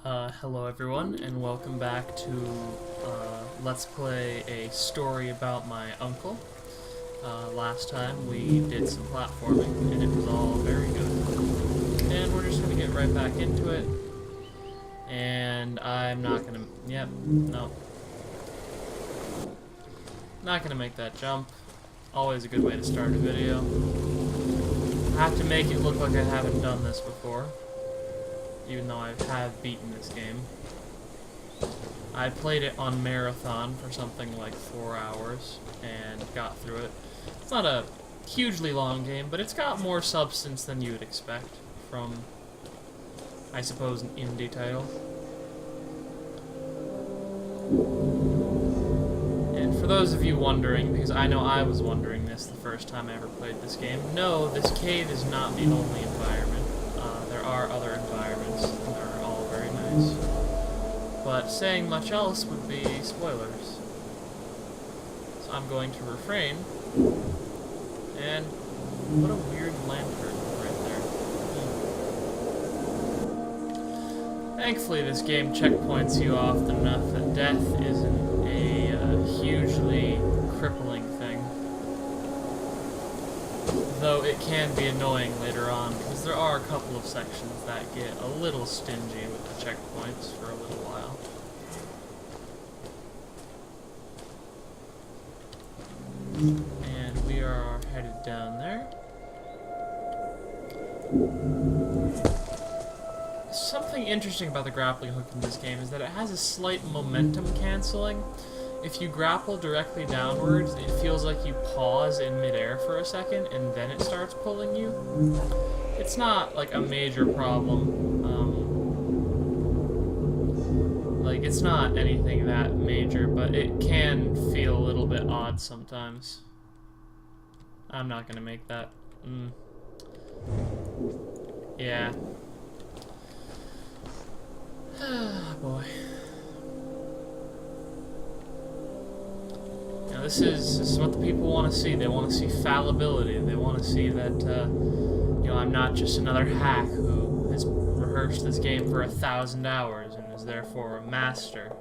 Hello everyone, and welcome back to Let's Play a story about my uncle. Last time we did some platforming, and it was all very good. And we're just going to get right back into it. And I'm not going to... Yep, no. Not going to make that jump. Always a good way to start a video. I have to make it look like I haven't done this before, even though I have beaten this game. I played it on marathon for something like 4 hours and got through it. It's not a hugely long game, but it's got more substance than you would expect from, I suppose, an indie title. And for those of you wondering, because I know I was wondering this the first time I ever played this game, no, this cave is not the only environment. There are other environments, and they're all very nice. But saying much else would be spoilers. So I'm going to refrain. And what a weird lantern right there. Thankfully this game checkpoints you often enough that death isn't a hugely crippling thing. Though it can be annoying later on, because there are a couple of sections that get a little stingy with the checkpoints for a little while. And we are headed down there. Something interesting about the grappling hook in this game is that it has a slight momentum canceling. If you grapple directly downwards, it feels like you pause in midair for a second, and then it starts pulling you. It's not, like, a major problem. Like, it's not anything that major, but it can feel a little bit odd sometimes. I'm not gonna make that. Yeah. Boy. Now this is what the people want to see. They want to see fallibility. They want to see that, you know, I'm not just another hack who has rehearsed this game for 1,000 hours and is therefore a master.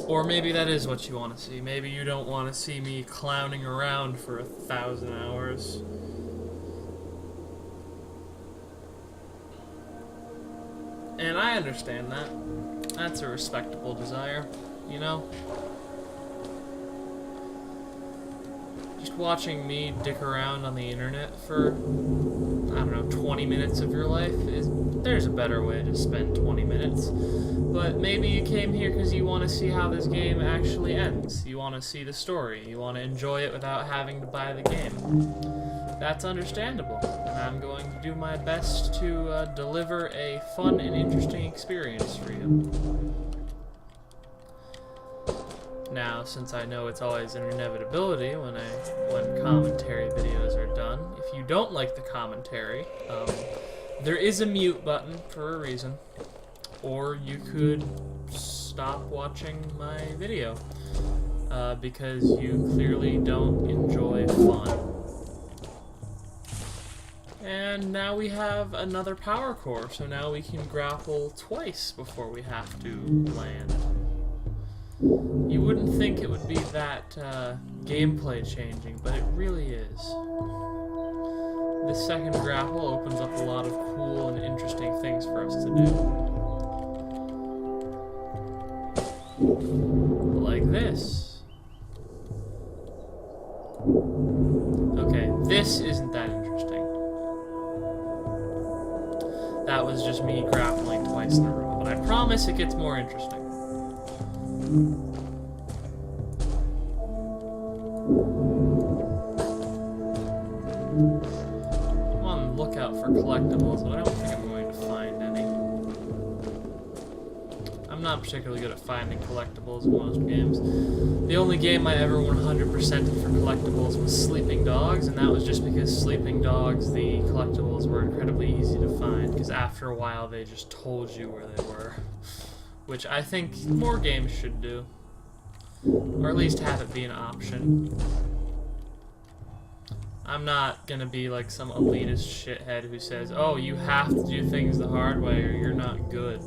Or maybe that is what you want to see. Maybe you don't want to see me clowning around for 1,000 hours. And I understand that. That's a respectable desire. You know? Just watching me dick around on the internet for, I don't know, 20 minutes of your life there's a better way to spend 20 minutes. But maybe you came here because you want to see how this game actually ends. You want to see the story. You want to enjoy it without having to buy the game. That's understandable. And I'm going to do my best to deliver a fun and interesting experience for you. Now, since I know it's always an inevitability when commentary videos are done, if you don't like the commentary, there is a mute button for a reason. Or you could stop watching my video, because you clearly don't enjoy fun. And now we have another power core, so now we can grapple twice before we have to land. You wouldn't think it would be that gameplay changing, but it really is. This second grapple opens up a lot of cool and interesting things for us to do. Like this. Okay, this isn't that interesting. That was just me grappling twice in a row, but I promise it gets more interesting. I'm on the lookout for collectibles, but I don't think I'm going to find any. I'm not particularly good at finding collectibles in most games. The only game I ever 100%ed for collectibles was Sleeping Dogs, and that was just because Sleeping Dogs, the collectibles were incredibly easy to find, because after a while they just told you where they were. Which I think more games should do. Or at least have it be an option. I'm not gonna be like some elitist shithead who says, oh, you have to do things the hard way or you're not good.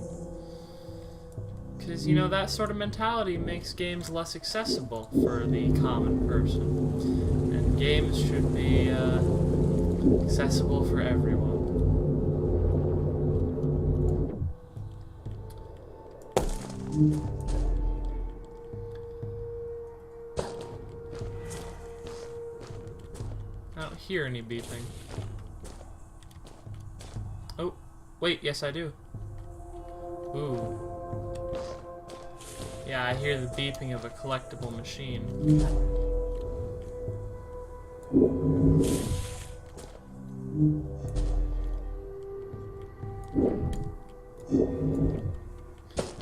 Because, you know, that sort of mentality makes games less accessible for the common person. And games should be accessible for everyone. I don't hear any beeping. Oh, wait, yes I do. Ooh. Yeah, I hear the beeping of a collectible machine.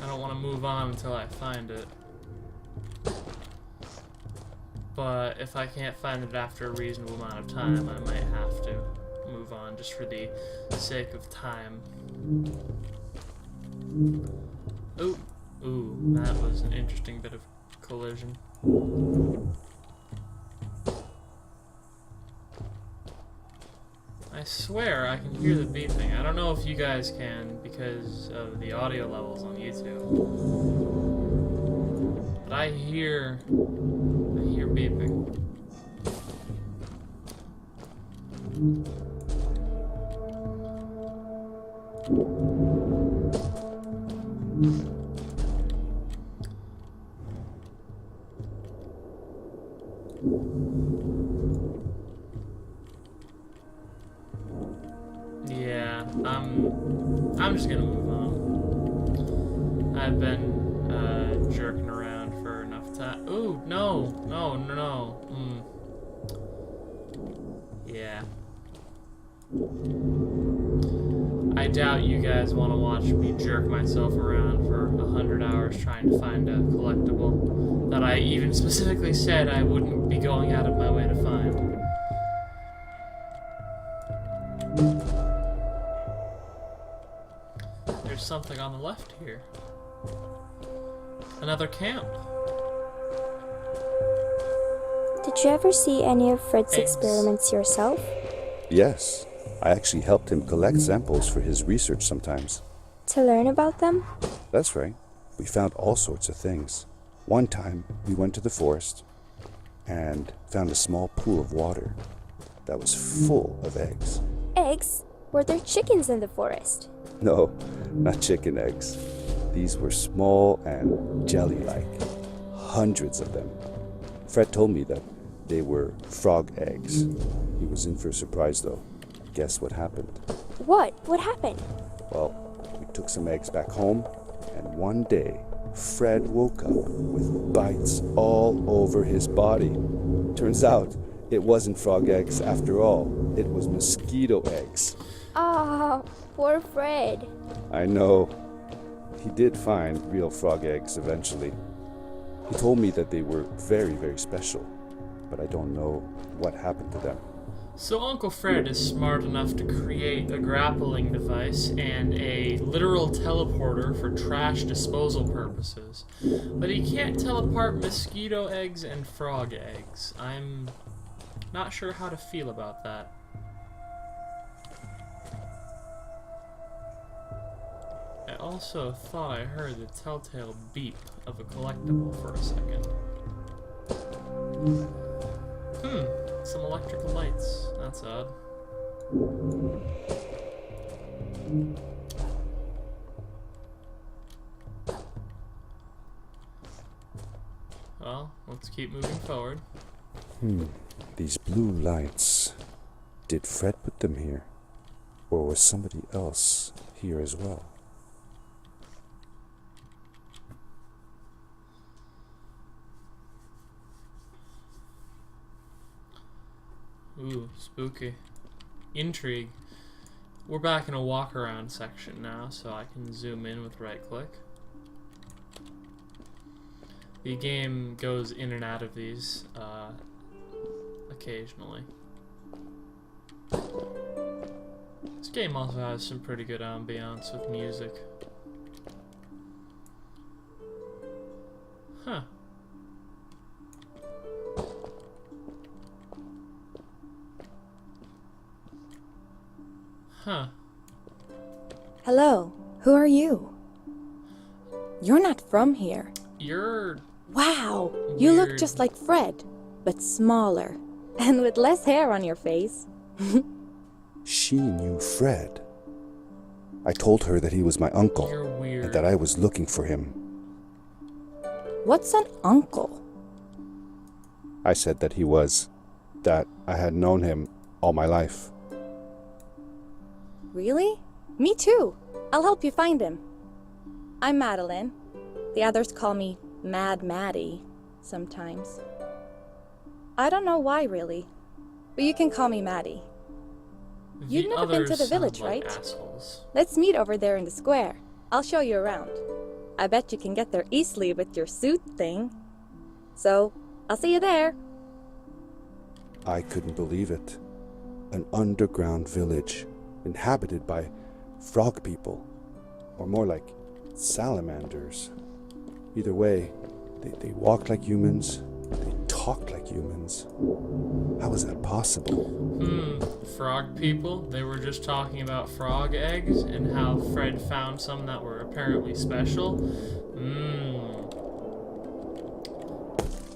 I don't want to move on until I find it. But if I can't find it after a reasonable amount of time, I might have to move on just for the sake of time. Ooh. Ooh, that was an interesting bit of collision. I swear I can hear the beeping. I don't know if you guys can because of the audio levels on YouTube. But I hear beeping. Yeah, I'm just gonna move on. I've been jerking around for enough time. Ooh, no. Yeah. I doubt you guys want to watch me jerk myself around for 100 hours trying to find a collectible that I even specifically said I wouldn't be going out of my way to find. There's something on the left here. Another camp. Did you ever see any of Fred's Eggs. experiments yourself? Yes, I actually helped him collect samples for his research sometimes. To learn about them? That's right. We found all sorts of things. One time, we went to the forest and found a small pool of water that was full of eggs. Eggs? Were there chickens in the forest? No, not chicken eggs. These were small and jelly-like. Hundreds of them. Fred told me that they were frog eggs. He was in for a surprise, though. Guess what happened? What? What happened? Well, we took some eggs back home, and one day, Fred woke up with bites all over his body. Turns out, it wasn't frog eggs after all. It was mosquito eggs. Ah, poor Fred. I know. He did find real frog eggs eventually. He told me that they were very, very special, but I don't know what happened to them. So Uncle Fred is smart enough to create a grappling device and a literal teleporter for trash disposal purposes. But he can't tell apart mosquito eggs and frog eggs. I'm not sure how to feel about that. I also thought I heard the telltale beep of a collectible for a second. Some electrical lights. That's odd. Well, let's keep moving forward. These blue lights. Did Fred put them here? Or was somebody else here as well? Ooh, spooky. Intrigue. We're back in a walk around section now, so I can zoom in with right click. The game goes in and out of these occasionally. This game also has some pretty good ambiance with music. Huh. Huh. Hello, who are you? You're not from here. You're Wow, you look Weird. just like Fred, but smaller, and with less hair on your face. She knew Fred. I told her that he was my uncle you're weird. and that I was looking for him. What's an uncle? I said that that I had known him all my life. Really? Me too. I'll help you find him. I'm Madeline. The others call me Mad Maddie sometimes. I don't know why, really, but you can call me Maddie. You've The never been to others the village, sound like right? assholes. Let's meet over there in the square. I'll show you around. I bet you can get there easily with your suit thing. So, I'll see you there. I couldn't believe it. An underground village inhabited by frog people, or more like salamanders. Either way, they walked like humans, they talked like humans. How is that possible? Frog people? They were just talking about frog eggs and how Fred found some that were apparently special.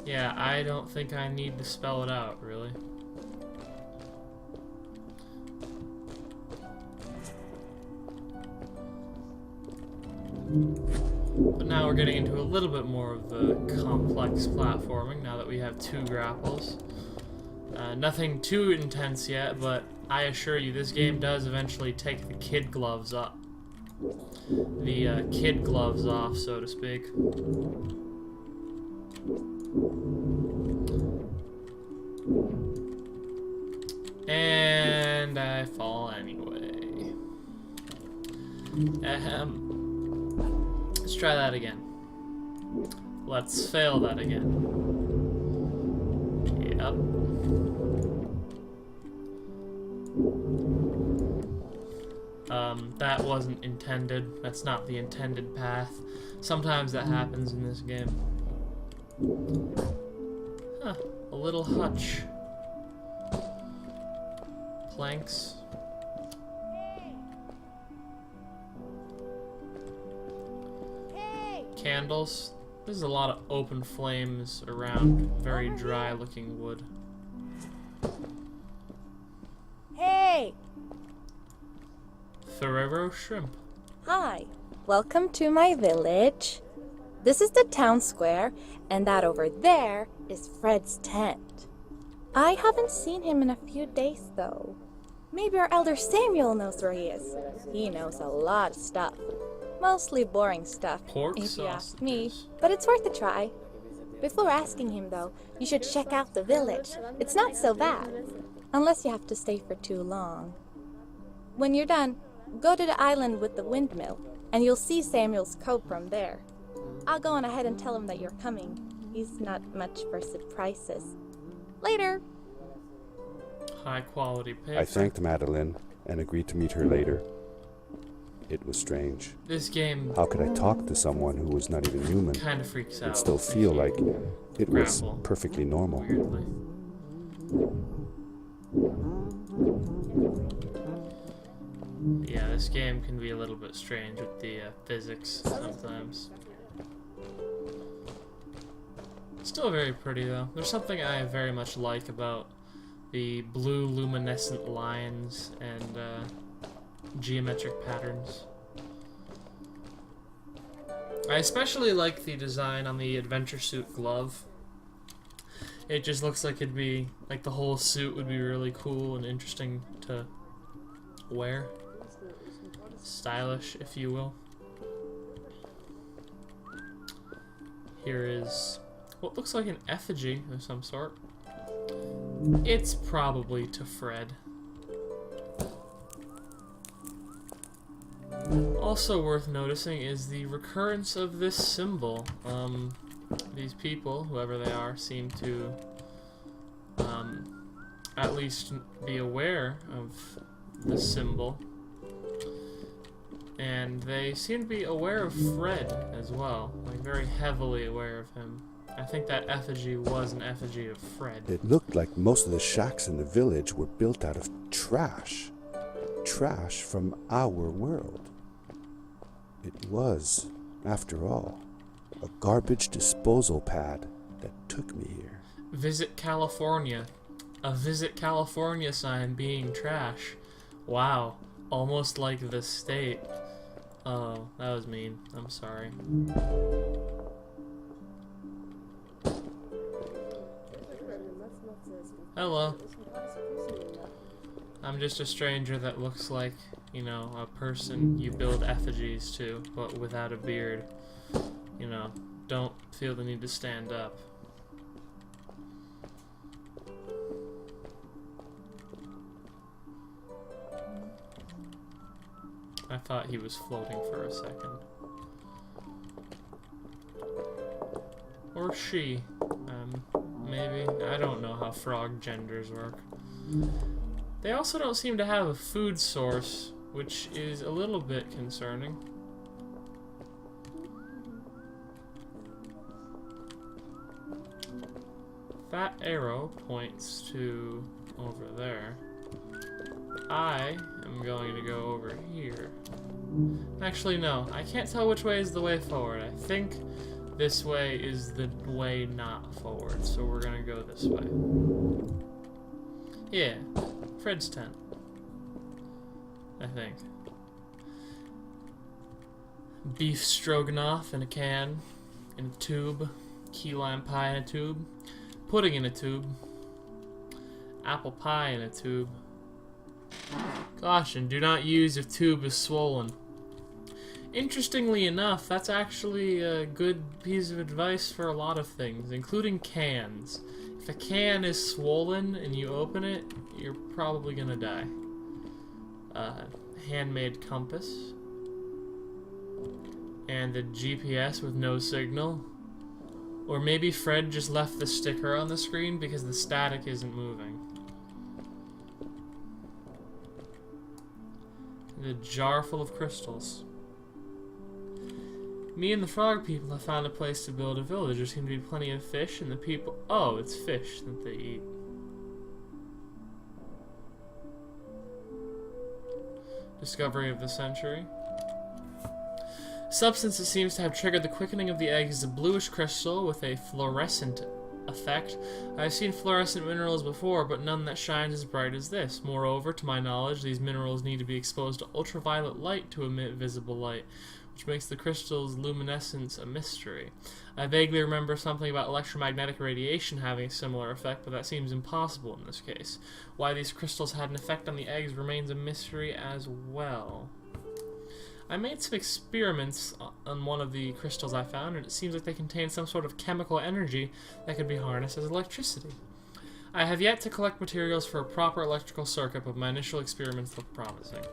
Yeah, I don't think I need to spell it out, really. But now we're getting into a little bit more of the complex platforming now that we have 2 grapples. Nothing too intense yet, but I assure you this game does eventually take the kid gloves up. The kid gloves off, so to speak. And I fall anyway. Let's try that again. Let's fail that again. Yep. That wasn't intended. That's not the intended path. Sometimes that happens in this game. Huh. A little hutch. Planks. Candles. There's a lot of open flames around very dry looking wood. Hey! Ferrero shrimp. Hi. Welcome to my village. This is the town square, and that over there is Fred's tent. I haven't seen him in a few days, though. Maybe our elder Samuel knows where he is. He knows a lot of stuff. Mostly boring stuff, Pork if you ask me, sausages. but it's worth a try. Before asking him, though, you should check out the village. It's not so bad, unless you have to stay for too long. When you're done, go to the island with the windmill, and you'll see Samuel's cove from there. I'll go on ahead and tell him that you're coming. He's not much for surprises. Later! High quality paper. I thanked Madeline and agreed to meet her later. It was strange. This game How could I talk to someone who was not even human kind of freaks out. and still feel like it was grapple perfectly normal? weirdly. Yeah, this game can be a little bit strange with the physics sometimes. Still very pretty though. There's something I very much like about the blue luminescent lines and geometric patterns. I especially like the design on the adventure suit glove. It just looks like it'd be like the whole suit would be really cool and interesting to wear. Stylish, if you will. Here is what looks like an effigy of some sort. It's probably to Fred. Also worth noticing is the recurrence of this symbol. These people, whoever they are, seem to at least be aware of this symbol. And they seem to be aware of Fred as well, like very heavily aware of him. I think that effigy was an effigy of Fred. It looked like most of the shacks in the village were built out of trash. trash from our world. It was, after all, a garbage disposal pad that took me here. Visit California. A Visit California sign being trash. Wow. Almost like the state. Oh, that was mean. I'm sorry. Hello. I'm just a stranger that looks like, you know, a person you build effigies to, but without a beard. You know, don't feel the need to stand up. I thought he was floating for a second. Or she. Maybe. I don't know how frog genders work. They also don't seem to have a food source, which is a little bit concerning. That arrow points to over there. I am going to go over here. Actually, no. I can't tell which way is the way forward. I think this way is the way not forward, so we're gonna go this way. Yeah. Fred's tent. I think. Beef stroganoff in a can, in a tube. Key lime pie in a tube. Pudding in a tube. Apple pie in a tube. Caution, do not use if tube is swollen. Interestingly enough, that's actually a good piece of advice for a lot of things, including cans. If a can is swollen and you open it, you're probably gonna die. Handmade compass. And the GPS with no signal. Or maybe Fred just left the sticker on the screen because the static isn't moving. The jar full of crystals. Me and the frog people have found a place to build a village. There seem to be plenty of fish, and the people... Oh, it's fish that they eat. Discovery of the century. Substance that seems to have triggered the quickening of the egg is a bluish crystal with a fluorescent effect. I've seen fluorescent minerals before, but none that shines as bright as this. Moreover, to my knowledge, these minerals need to be exposed to ultraviolet light to emit visible light, which makes the crystal's luminescence a mystery. I vaguely remember something about electromagnetic radiation having a similar effect, but that seems impossible in this case. Why these crystals had an effect on the eggs remains a mystery as well. I made some experiments on one of the crystals I found, and it seems like they contain some sort of chemical energy that could be harnessed as electricity. I have yet to collect materials for a proper electrical circuit, but my initial experiments look promising.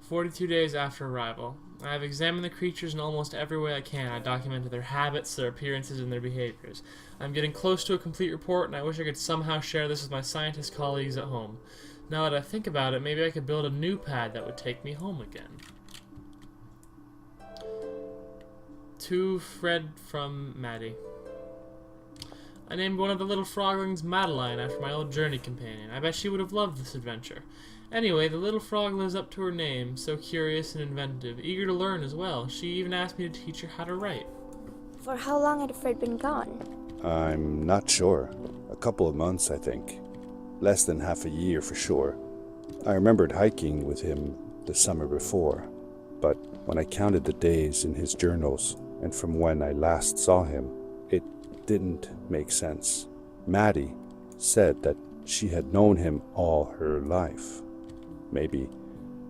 42 days after arrival. I have examined the creatures in almost every way I can. I documented their habits, their appearances, and their behaviors. I'm getting close to a complete report, and I wish I could somehow share this with my scientist colleagues at home. Now that I think about it, maybe I could build a new pad that would take me home again. To Fred from Maddie. I named one of the little froglings Madeline after my old journey companion. I bet she would have loved this adventure. Anyway, the little frog lives up to her name, so curious and inventive, eager to learn as well. She even asked me to teach her how to write. For how long had Fred been gone? I'm not sure. A couple of months, I think. Less than half a year for sure. I remembered hiking with him the summer before, but when I counted the days in his journals, and from when I last saw him, it didn't make sense. Maddie said that she had known him all her life. Maybe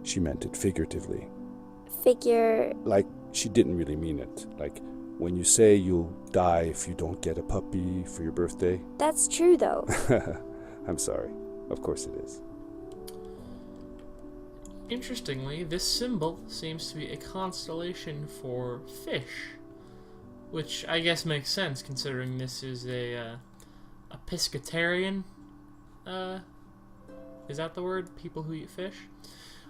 she meant it figuratively. Figure... Like, she didn't really mean it. Like, when you say you'll die if you don't get a puppy for your birthday. That's true, though. I'm sorry. Of course it is. Interestingly, this symbol seems to be a constellation for fish, which I guess makes sense considering this is a pescatarian. Is that the word? People who eat fish?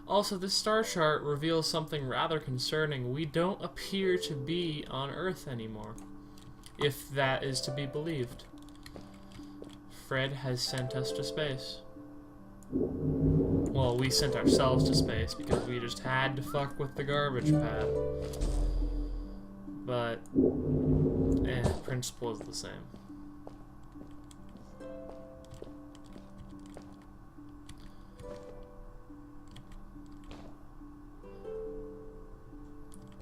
Also, this star chart reveals something rather concerning. We don't appear to be on Earth anymore, if that is to be believed. Fred has sent us to space. Well, we sent ourselves to space because we just had to fuck with the garbage pad. But, principle is the same.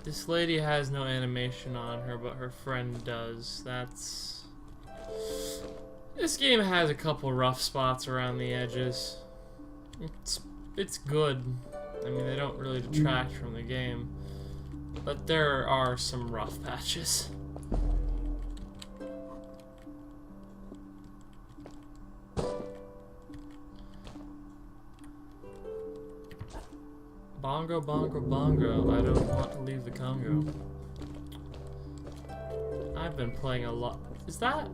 This lady has no animation on her, but her friend does. That's... This game has a couple rough spots around the edges. It's good. I mean, they don't really detract from the game. But there are some rough patches. Bongo, bongo, bongo. I don't want to leave the Congo. I've been playing a lot. Is that...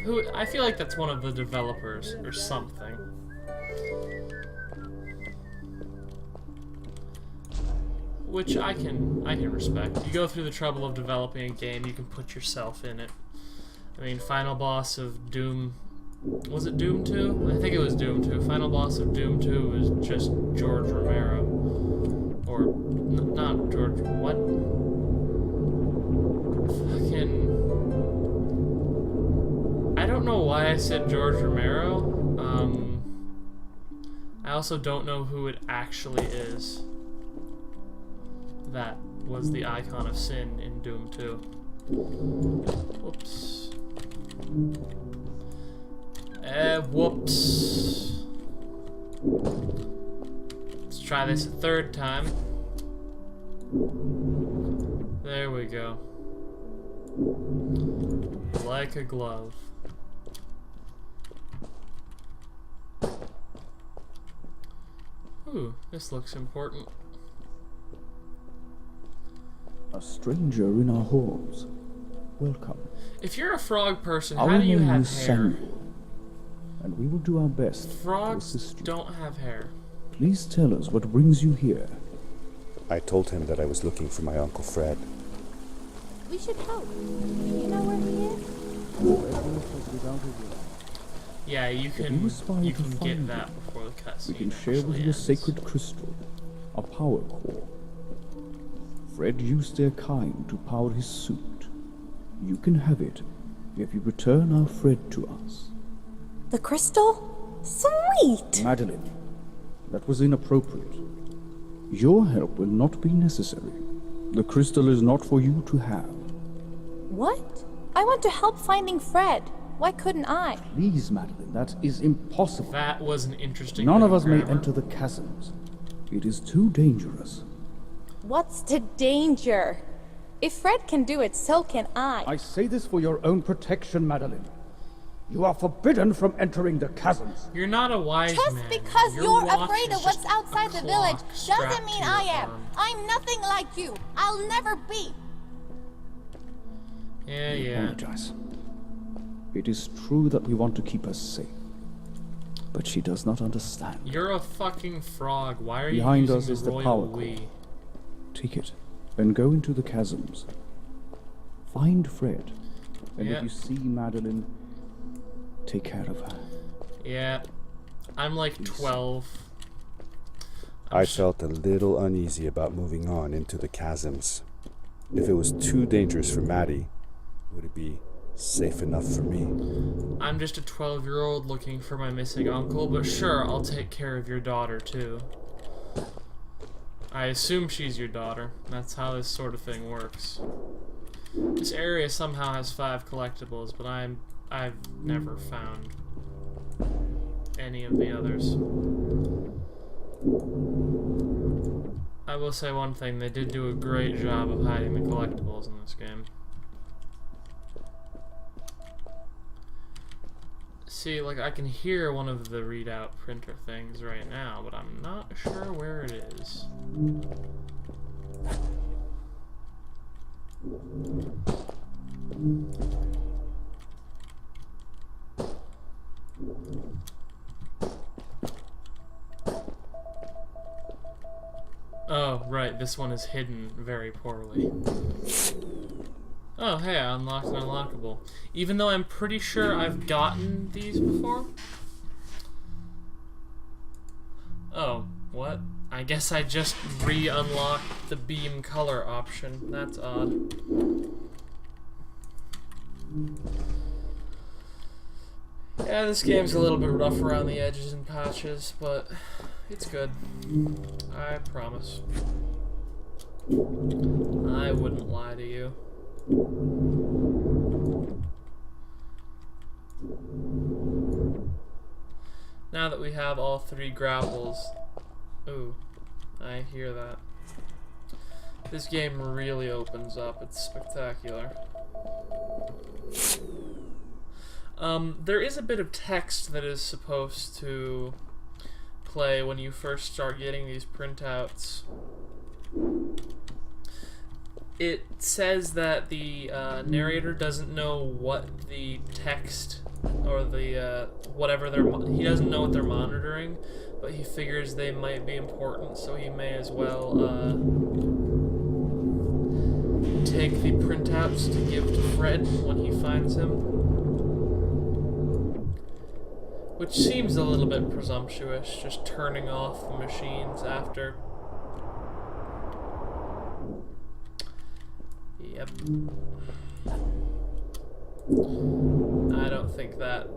Who? I feel like that's one of the developers or something. Which I can respect. You go through the trouble of developing a game, you can put yourself in it. I mean, final boss of Doom... Was it Doom 2? I think it was Doom 2. Final boss of Doom 2 was just George Romero. Or, not George... What? Fucking... I don't know why I said George Romero. I also don't know who it actually is. That was the icon of sin in Doom 2. Whoops. Whoops. Let's try this a third time. There we go. Like a glove. Ooh, this looks important. A stranger in our halls. Welcome. If you're a frog person, Our how do you name have is hair? Samuel, and we will do our best to Frogs assist you. don't have hair. Please tell us what brings you here. I told him that I was looking for my Uncle Fred. We should help. Do you know where he is? Yeah, you If you can aspire to get find that him, before the cutscene We can share with actually you a ends. sacred crystal, a power core. Fred used their kind to power his suit. You can have it if you return our Fred to us. The crystal? Sweet! Madeline, that was inappropriate. Your help will not be necessary. The crystal is not for you to have. What? I want to help finding Fred. Why couldn't I? Please, Madeline, that is impossible. That was an interesting None bit of us may grammar. enter the chasms. It is too dangerous. What's the danger? If Fred can do it, so can I. I say this for your own protection, Madeline. You are forbidden from entering the chasms. You're not a wise Just man. because Your you're watch afraid is of what's just outside a the clock village strapped doesn't mean to I your am. arm. I'm nothing like you. I'll never be. Yeah, I yeah. apologize. It is true that we want to keep her safe. But she does not understand. You're a fucking frog. Why are Behind you us using is the the royal power we? core. Take it, then go into the chasms. Find Fred. And Yeah. if you see Madeline, take care of her. Yeah. I'm like 12. I felt a little uneasy about moving on into the chasms. If it was too dangerous for Maddie, would it be safe enough for me? I'm just a 12-year-old looking for my missing uncle, but sure, I'll take care of your daughter too. I assume she's your daughter. That's how this sort of thing works. This area somehow has 5 collectibles, but I've never found any of the others. I will say one thing, they did do a great job of hiding the collectibles in this game. See, like, I can hear one of the readout printer things right now, but I'm not sure where it is. Oh, right, this one is hidden very poorly. Oh, hey, I unlocked an unlockable. Even though I'm pretty sure I've gotten these before. I guess I just re-unlocked the beam color option. That's odd. Yeah, this game's a little bit rough around the edges and patches, but it's good. I promise. I wouldn't lie to you. Now that we have all 3 grapples... Ooh, I hear that. This game really opens up. It's spectacular. There is a bit of text that is supposed to play when you first start getting these printouts. It says that the narrator doesn't know what the text or the whatever he doesn't know what they're monitoring, but he figures they might be important, so he may as well take the printouts to give to Fred when he finds him. Which seems a little bit presumptuous, just turning off the machines after. Yep. I don't think that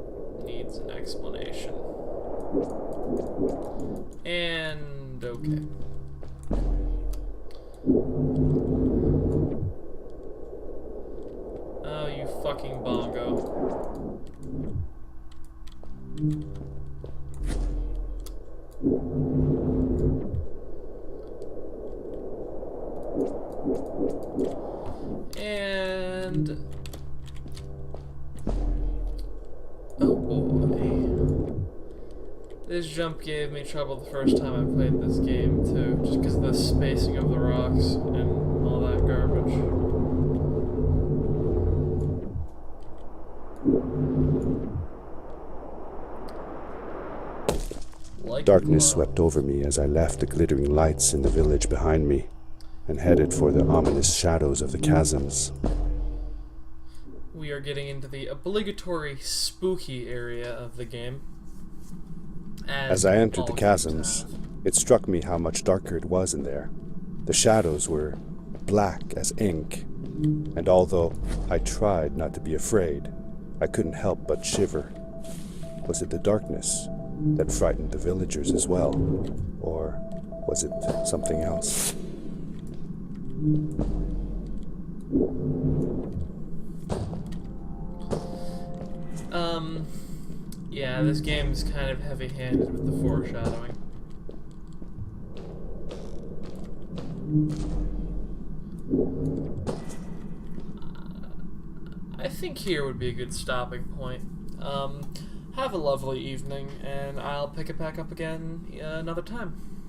needs an explanation. And okay. Oh, you fucking bongo. And oh boy, this jump gave me trouble the first time I played this game too, just because of the spacing of the rocks and all that garbage. Darkness swept over me as I left the glittering lights in the village behind me and headed for the ominous shadows of the chasms. We are getting into the obligatory spooky area of the game. As I entered the all chasms, games have. it struck me how much darker it was in there. The shadows were black as ink, and although I tried not to be afraid, I couldn't help but shiver. Was it the darkness that frightened the villagers as well, or was it something else? Yeah, this game is kind of heavy-handed with the foreshadowing. I think here would be a good stopping point. Have a lovely evening, and I'll pick it back up again another time.